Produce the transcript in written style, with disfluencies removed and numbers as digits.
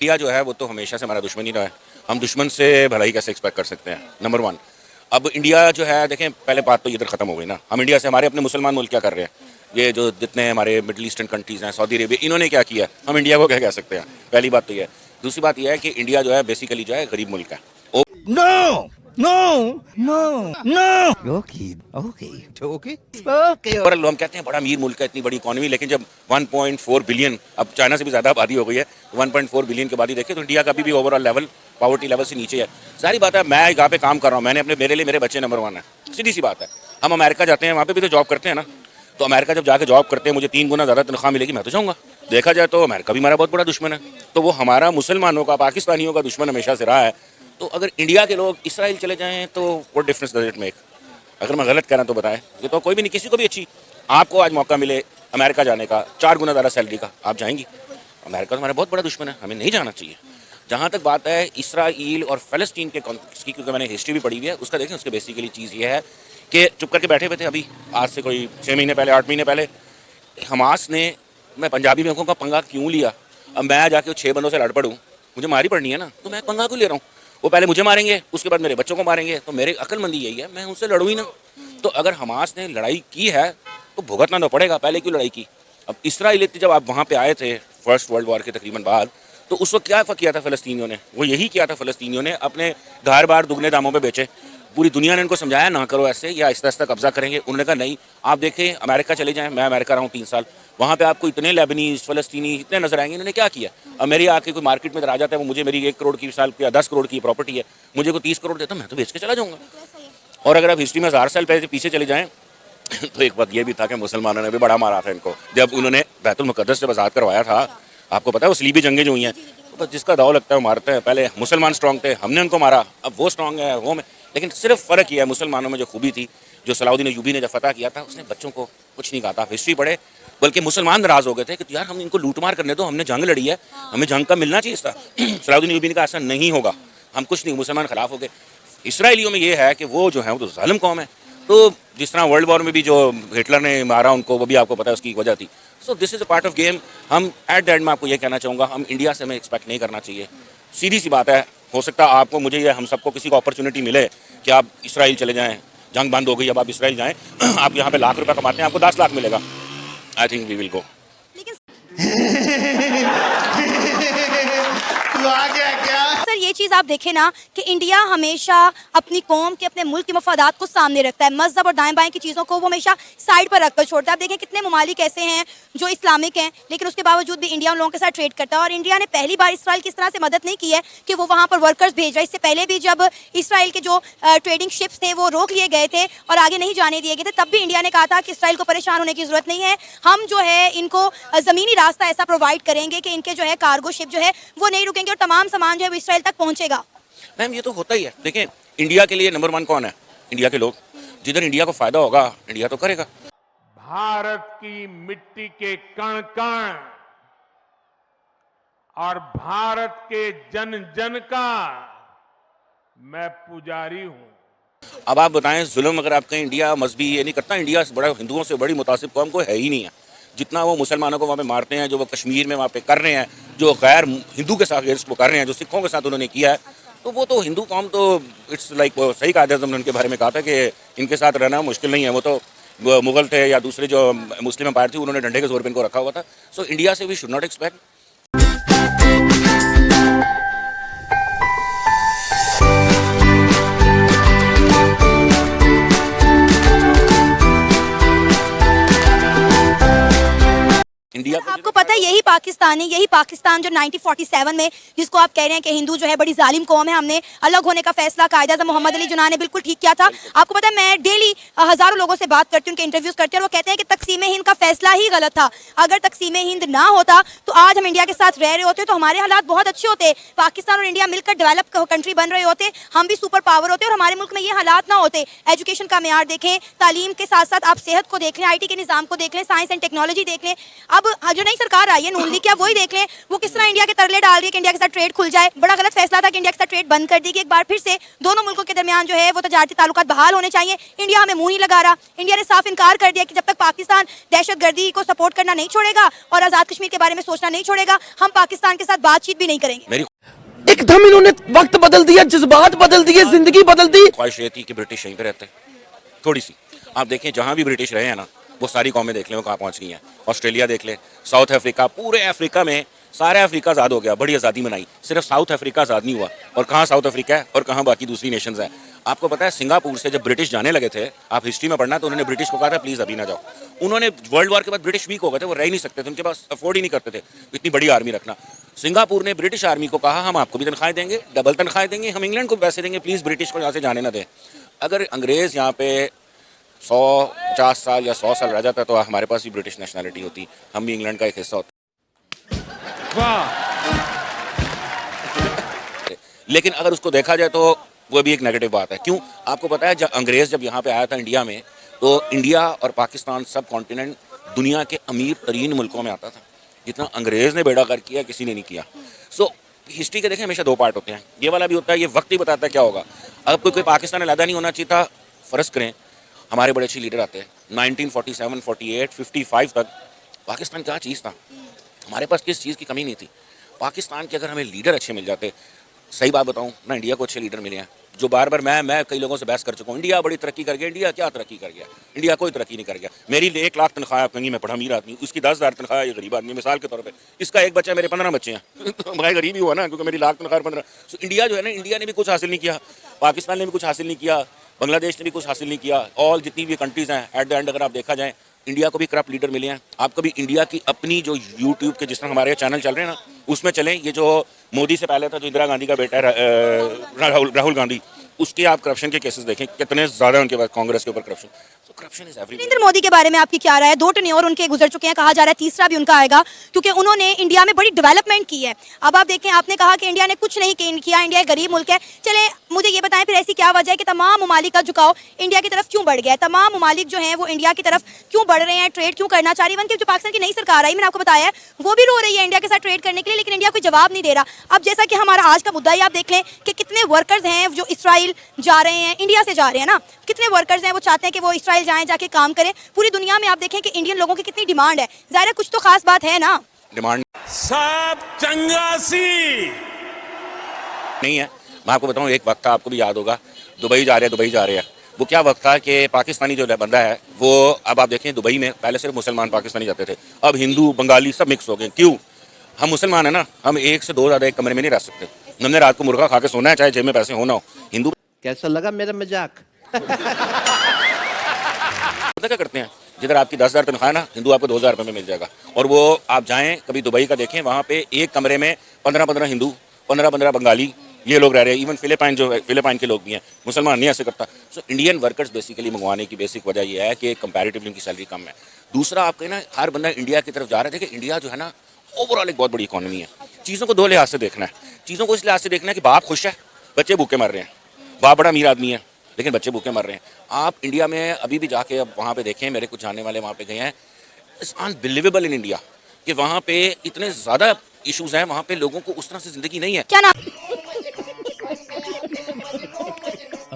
India जो है वो तो हमेशा से हमारा दुश्मन ही रहा है। हम दुश्मन से भलाई कैसे एक्सपेक्ट कर सकते हैं, नंबर वन। अब इंडिया जो है देखें, पहले बात तो इधर ख़त्म हो गई ना। हम इंडिया से हमारे अपने मुसलमान मुल्क क्या कर रहे हैं, ये जो जितने हमारे मिडिल ईस्टर्न कंट्रीज़ हैं, सऊदी अरेबिया, इन्होंने क्या किया, हम इंडिया को क्या कह सकते हैं। पहली बात तो ये है। दूसरी बात यह है कि इंडिया जो है बेसिकली जो है गरीब मुल्क है। No! No! No! No! Okay. Okay. Okay. Okay. और हम कहते हैं बड़ा अमीर मुल्क है, इतनी बड़ी इकॉनमी, लेकिन जब 1.4 बिलियन, अब चाइना से भी ज़्यादा आबादी हो गई है, 1.4 बिलियन की आबादी देखें तो इंडिया का भी ओवरऑल लेवल पॉवर्टी लेवल से नीचे है। सारी बात है, मैं यहाँ पे काम कर रहा हूँ, मैंने मेरे लिए मेरे बच्चे नंबर वन है, सीधी सी बात है। हम अमेरिका जाते हैं, वहाँ पे भी तो जॉब करते हैं ना। तो अमेरिका जब जाके जॉब करते हैं, मुझे 3 गुना ज़्यादा तनख्वाह मिलेगी, मैं तो जाऊँगा। देखा जाए तो अमेरिका भी हमारा बहुत बड़ा दुश्मन है। तो वो हमारा मुसलमानों का, पाकिस्तानियों का दुश्मन हमेशा से रहा है। तो अगर इंडिया के लोग इसराइल चले जाएँ तो what difference does it make? अगर मैं गलत कह रहा तो बताएं। ये तो कोई भी नहीं, किसी को भी अच्छी, आपको आज मौका मिले अमेरिका जाने का 4 गुना ज़्यादा सैलरी का, आप जाएंगी? अमेरिका तो हमारा बहुत बड़ा दुश्मन है, हमें नहीं जाना चाहिए। जहाँ तक बात है इसराइल और फ़लस्तीन के कॉन्फ्लिक्ट की, क्योंकि मैंने हिस्ट्री भी पढ़ी हुई है, उसका देखें, उसके बेसिकली चीज़ ये है कि चुप करके बैठे हुए थे अभी, आज से कोई 6 महीने पहले, 8 महीने पहले, हमास ने, मैं पंजाबी में कहूँगा, पंगा क्यों लिया? अब मैं जाके 6 बंदों से लड़ पड़ूँ, मुझे मारी पड़नी है ना, तो मैं पंगा क्यों ले रहा हूँ? वो पहले मुझे मारेंगे, उसके बाद मेरे बच्चों को मारेंगे, तो मेरी अक्लमंदी यही है, मैं उनसे लड़ूँ ही ना। तो अगर हमास ने लड़ाई की है तो भुगतना तो पड़ेगा, पहले क्यों लड़ाई की? अब इसराइल जब आप वहाँ पे आए थे फर्स्ट वर्ल्ड वॉर के तकरीबन बाद, तो उस वक्त क्या किया था फ़लस्तीनियों ने? वो यही किया था फ़लस्तीनियों ने, अपने घर बार दुगने दामों पे बेचे। पूरी दुनिया ने इनको समझाया ना करो ऐसे, या आहिस्ता आहिस्ता कब्जा करेंगे। उन्होंने कहा नहीं। आप देखें अमेरिका चले जाएँ, मैं अमेरिका रहा हूँ 3 साल, वहाँ पे आपको इतने लेबनीज़, फ़लस्तीनी इतने नजर आएंगे। इन्होंने क्या किया? अब मेरी आके कोई मार्केट में आ जाता है, वो मुझे मेरी 1 करोड़ की साल या 10 करोड़ की प्रॉपर्टी है, मुझे को 30 करोड़ देता, मैं तो बेच के चला जाऊँगा। और अगर आप हिस्ट्री में 1000 साल पहले पीछे चले जाएँ तो एक वक्त ये भी था कि मुसलमानों ने भी बड़ा मारा था इनको, जब उन्होंने बैतुल मुक़द्दस जब आज़ाद करवाया था। आपको पता है वो सलीबी जंगें जो हुई हैं, तो जिसका दाव लगता है वो मारते हैं। पहले मुसलमान स्ट्रॉन्ग थे, हमने उनको मारा, अब वो स्ट्रॉन्ग है वो में। लेकिन सिर्फ फ़र्क ये है, मुसलमानों में जो खूबी थी, जो सलाउद्दीन अय्यूबी ने जब फतह किया था, उसने बच्चों को कुछ नहीं कहा था। हिस्ट्री पढ़े, बल्कि मुसलमान नाराज़ हो गए थे कि यार हम इनको लूटमार करने दो, हमने जंग लड़ी है, हमें जंग का मिलना चाहिए था। सलाउद्दीन अय्यूबी ने कहा ऐसा नहीं होगा, हम कुछ नहीं, मुसलमान खिलाफ हो गए। इसराइलियों में ये है कि वो जो है वो तो ज़ालिम कौम है। तो जिस तरह वर्ल्ड वॉर में भी जो हिटलर ने मारा उनको, वो भी आपको पता है उसकी वजह थी। So this is a part of game. हम एट द एंड में आपको ये कहना चाहूँगा, हम इंडिया से हमें एक्सपेक्ट नहीं करना चाहिए। सीधी सी बात है, हो सकता है आपको, मुझे या हम सबको किसी को अपॉर्चुनिटी मिले कि आप इसराइल चले जाएँ, जंग बंद हो गई, अब आप इसराइल जाएँ, आप यहाँ पे लाख रुपये कमाते हैं, आपको 10 लाख मिलेगा। I think we will go. तू आ गया क्या? सर ये चीज़ आप देखें ना कि इंडिया हमेशा अपनी कौम के, अपने मुल्क के मफादात को सामने रखता है। मजहब और दाएं बाएं की चीज़ों को वो हमेशा साइड पर रखकर छोड़ता है। आप देखें कितने ममालिक ऐसे हैं जो इस्लामिक हैं, लेकिन उसके बावजूद भी इंडिया उन लोगों के साथ ट्रेड करता है। और इंडिया ने पहली बार इसराइल की इस तरह से मदद नहीं की है कि वो वहाँ पर वर्कर्स भेज रहा है। इससे पहले भी जब इसराइल के जो ट्रेडिंग शिप्स थे वो रोक लिए गए थे और आगे नहीं जाने दिए गए थे, तब भी इंडिया ने कहा था कि इसराइल को परेशान होने की ज़रूरत नहीं है, हम जो है इनको ज़मीनी रास्ता ऐसा प्रोवाइड करेंगे कि इनके जो है कार्गो शिप जो है वो नहीं रुकेंगे और तमाम सामान जो है वो इसराइल तक पहुँचेगा। मैम ये तो होता ही है। देखें, इंडिया के लिए नंबर 1 कौन है? इंडिया के लोग। जिधर इंडिया को फायदा होगा इंडिया तो करेगा। भारत की मिट्टी के कण कण और भारत के जन जन का मैं पुजारी हूं। अब आप बताएं, जुल्म अगर आप कहें इंडिया मजहबी ये नहीं करता, इंडिया से बड़ा, हिंदुओं से बड़ी मुतासिब कौम को है ही नहीं है। जितना वो मुसलमानों को वहाँ पे मारते हैं, जो वो कश्मीर में वहाँ पे कर रहे हैं, जो गैर हिंदू के साथ वो कर रहे हैं, जो सिखों के साथ उन्होंने किया है, तो वो तो हिंदू कौम तो इट्स लाइक, वो सही कहा था हमने उनके बारे में कहा था कि इनके साथ रहना मुश्किल नहीं है। वो तो मुगल थे या दूसरे जो मुस्लिम एम्पायर थी, उन्होंने डंडे के जोर पे इनको रखा हुआ था। सो इंडिया से we should not expect. India आपको पता है यही पाकिस्तान जो 1947 में, जिसको आप कह रहे हैं कि हिंदू जो है बड़ी जालिम कौम है, हमने अलग होने का फैसला कायदा आज़म मोहम्मद अली जिन्ना ने बिल्कुल ठीक किया था। आपको पता है मैं डेली हज़ारों लोगों से बात करती हूँ, उनके इंटरव्यूज़ करती हूँ, और वो कहते हैं कि तकसीम हिंद का फैसला ही गलत था। अगर तकसीम हिंद ना होता तो आज हम इंडिया के साथ रह रहे होते, तो हमारे हालात बहुत अच्छे होते। पाकिस्तान और इंडिया मिलकर डेवलप कंट्री बन रहे होते, हम भी सुपर पावर होते और हमारे मुल्क में ये हालात ना होते। एजुकेशन का मेयार देखें, तालीम के साथ साथ आप सेहत को देख लें, IT के निज़ाम को देख लें, साइंस एंड टेक्नोलॉजी देख लें। अब जो नई सरकार आई है नून तब्लीग किया, वही देख लें वो किस तरह इंडिया के तरले डाल रही है कि इंडिया के साथ ट्रेड खुल जाए। बड़ा गलत फैसला था कि इंडिया के साथ ट्रेड बंद कर दी कि एक बार फिर से दोनों मुल्कों के दरमियान जो है वो तजारती ताल्लुकात बहाल होने चाहिए। इंडिया हमें मुंह नहीं लगा रहा। इंडिया ने साफ इनकार कर दिया कि जब तक पाकिस्तान दहशतगर्दी को सपोर्ट करना नहीं छोड़ेगा और आज़ाद कश्मीर के बारे में सोचना नहीं छोड़ेगा, हम पाकिस्तान के साथ बातचीत भी नहीं करेंगे। मेरी एकदम इन्होंने वक्त बदल दिया, जज्बात बदल दिए, जिंदगी बदल दी। ख्वाहिश ये थी कि ब्रिटिश यहीं पे रहते, थोड़ी सी। आप देखें जहाँ भी ब्रिटिश रहे हैं ना, वो सारी कौमें देख लें वो कहाँ पहुँच गई हैं। ऑस्ट्रेलिया देख लें, साउथ अफ्रीका, पूरे अफ्रीका में सारा अफ्रीका आज़ाद हो गया, बड़ी आज़ादी मनाई, सिर्फ साउथ अफ्रीका आज़ाद नहीं हुआ। और कहाँ साउथ अफ्रीका है और कहाँ बाकी दूसरी नेशंस हैं। आपको पता है सिंगापुर से जब ब्रिटिश जाने लगे थे, आप हिस्ट्री में पढ़ना, तो उन्होंने ब्रिटिश को कहा था प्लीज़ अभी ना जाओ। उन्होंने वर्ल्ड वॉर के बाद ब्रिटिश वीक हो गए थे, वो रह ही नहीं सकते थे, उनके पास अफोर्ड ही नहीं करते थे इतनी बड़ी आर्मी रखना। सिंगापुर ने ब्रिटिश आर्मी को कहा हम आपको भी तनख्वाहें देंगे, डबल तनख्वाहें देंगे, हम इंग्लैंड को पैसे देंगे, प्लीज़ ब्रिटिश को यहाँ से जाने ना दें। अगर अंग्रेज़ यहाँ पे 150 साल या 100 साल रह जाता तो हमारे पास भी ब्रिटिश नेशनलिटी होती, हम भी इंग्लैंड का एक हिस्सा होते। लेकिन अगर उसको देखा जाए तो वो भी एक नेगेटिव बात है। क्यों? आपको पता है जब अंग्रेज़ जब यहाँ पे आया था इंडिया में, तो इंडिया और पाकिस्तान सब कॉन्टिनेंट दुनिया के अमीर तरीन मुल्कों में आता था। जितना अंग्रेज़ ने बेड़ा कर किया किसी ने नहीं किया। सो हिस्ट्री के देखें हमेशा दो पार्ट होते हैं, ये वाला भी होता है, ये वक्त ही बताता है क्या होगा। अब कोई पाकिस्तान अलहदा नहीं होना चाहिए था। फ़र्ज़ करें हमारे बड़े अच्छे लीडर आते हैं 1947, 48, 55 तक पाकिस्तान क्या चीज़ था, हमारे पास किस चीज़ की कमी नहीं थी। पाकिस्तान के अगर हमें लीडर अच्छे मिल जाते, सही बात बताऊं ना, इंडिया को अच्छे लीडर मिले हैं जो बार बार मैं कई लोगों से बहस कर चुका हूँ, इंडिया बड़ी तरक्की कर गया, इंडिया क्या तरक्की कर गया, इंडिया कोई तरक्की नहीं कर गया। मेरी 1 लाख तनख्वाह आप कहेंगी मैं बड़ा अमीर आदमी, उसकी 10,000 तनख्वाह ये गरीब आदमी, मिसाल के तौर पे इसका एक बच्चा, मेरे 15 बच्चे हैं तो मैं गरीब ही हुआ ना, क्योंकि मेरी लाख तनख्वाह 15। सो इंडिया जो है ना, इंडिया ने भी कुछ हासिल नहीं किया, पाकिस्तान ने भी कुछ हासिल नहीं किया, बांग्लादेश ने भी कुछ हासिल नहीं किया। ऑल जितनी भी कंट्रीज़ हैं एट द एंड अगर आप देखा जाए, इंडिया को भी करप्ट लीडर मिले हैं। आप कभी इंडिया की अपनी जो यूट्यूब के जिस तरह हमारे चैनल चल रहे हैं ना, उसमें चलें, ये जो मोदी से पहले था जो इंदिरा गांधी का बेटा है राहुल गांधी, उसके आप करप्शन के केसेस देखें कितने ज़्यादा उनके पास, कांग्रेस के ऊपर corruption. So corruption is everywhere. Narendra Modi के बारे में आपकी क्या राय है? 2 टर्न उनके गुजर चुके हैं, कहा जा रहा है तीसरा भी उनका आएगा, क्योंकि उन्होंने इंडिया में बड़ी डेवलपमेंट की है। अब आप देखें, आपने कहा कि इंडिया ने कुछ नहीं किया, इंडिया एक गरीब मुल्क है। चले मुझे ये बताएं फिर ऐसी क्या वजह है कि तमाम ममालिक का झुकाव इंडिया की तरफ क्यों बढ़ गया है? तमाम ममालिक जो हैं वो इंडिया की तरफ क्यों बढ़ रहे हैं, ट्रेड क्यों करना चाह रही है? जो पाकिस्तान की नई सरकार आई, मैंने आपको बताया है, वो भी रो रही है इंडिया के साथ ट्रेड करने के लिए, लेकिन इंडिया कोई जवाब नहीं दे रहा। अब जैसा कि हमारा आज का मुद्दा ही आप देख लें कि कितने वर्कर्स हैं जो इसराइल जा रहे हैं, इंडिया से जा रहे हैं ना, कितने वर्कर्स हैं वो चाहते हैं कि वो इसराइल जाएं, जाके काम करें। पूरी दुनिया में आप देखें कि इंडियन लोगों की कितनी डिमांड है, ज़ाहिर है कुछ तो खास बात है ना। डिमांड सब चंगासी नहीं है। मैं आपको बताऊं, एक वक्त था, आपको भी याद होगा, दुबई जा रहे हैं। वो क्या वक्त था कि पाकिस्तानी जो बंदा है वो, अब आप देखें दुबई में पहले सिर्फ मुसलमान पाकिस्तानी जाते थे, अब हिंदू बंगाली सब मिक्स हो गए। क्यों? हम मुसलमान है ना, हम 1 से 2 ज़्यादा एक कमरे में नहीं रह सकते। हमने रात को मुर्गा खा के सोना है, चाहे जेब में पैसे हो ना हो। हिंदू कैसा लगा मेरा मजाक? पता क्या करते हैं, जिधर आपकी 10,000 तनख्वाह है ना, हिंदू आपको 2,000 रुपये में मिल जाएगा। और वो आप जाएं कभी दुबई का देखें, वहाँ पे एक कमरे में 15-15 हिंदू, 15-15 बंगाली, ये लोग रह रहे हैं। इवन फिलिपाइन के लोग भी हैं, मुसलमान नहीं ऐसे करता। सो इंडियन वर्कर्स बेसिकली मंगवाने की बेसिक वजह यह है कि कंपैरेटिवली उनकी सैलरी कम है। दूसरा, आप कहें ना हर बंदा इंडिया की तरफ जा रहा है। देखिए इंडिया जो है ना, ओवरऑल एक बहुत बड़ी इकॉनमी है। चीज़ों को 2 लिहाज से देखना है। चीज़ों को इस लिहाज से देखना है कि बाप खुश है, बच्चे भूखे मर रहे हैं। बाप बड़ा अमीर आदमी है लेकिन बच्चे भूखे मर रहे हैं। आप इंडिया में अभी भी जाके अब वहाँ पे देखें, मेरे कुछ जानने वाले वहाँ पे गए हैं, इट्स अनबिलीवेबल इन इंडिया कि वहाँ पे इतने ज़्यादा इश्यूज़ हैं, वहाँ पे लोगों को उस तरह से ज़िंदगी नहीं है। क्या नाम?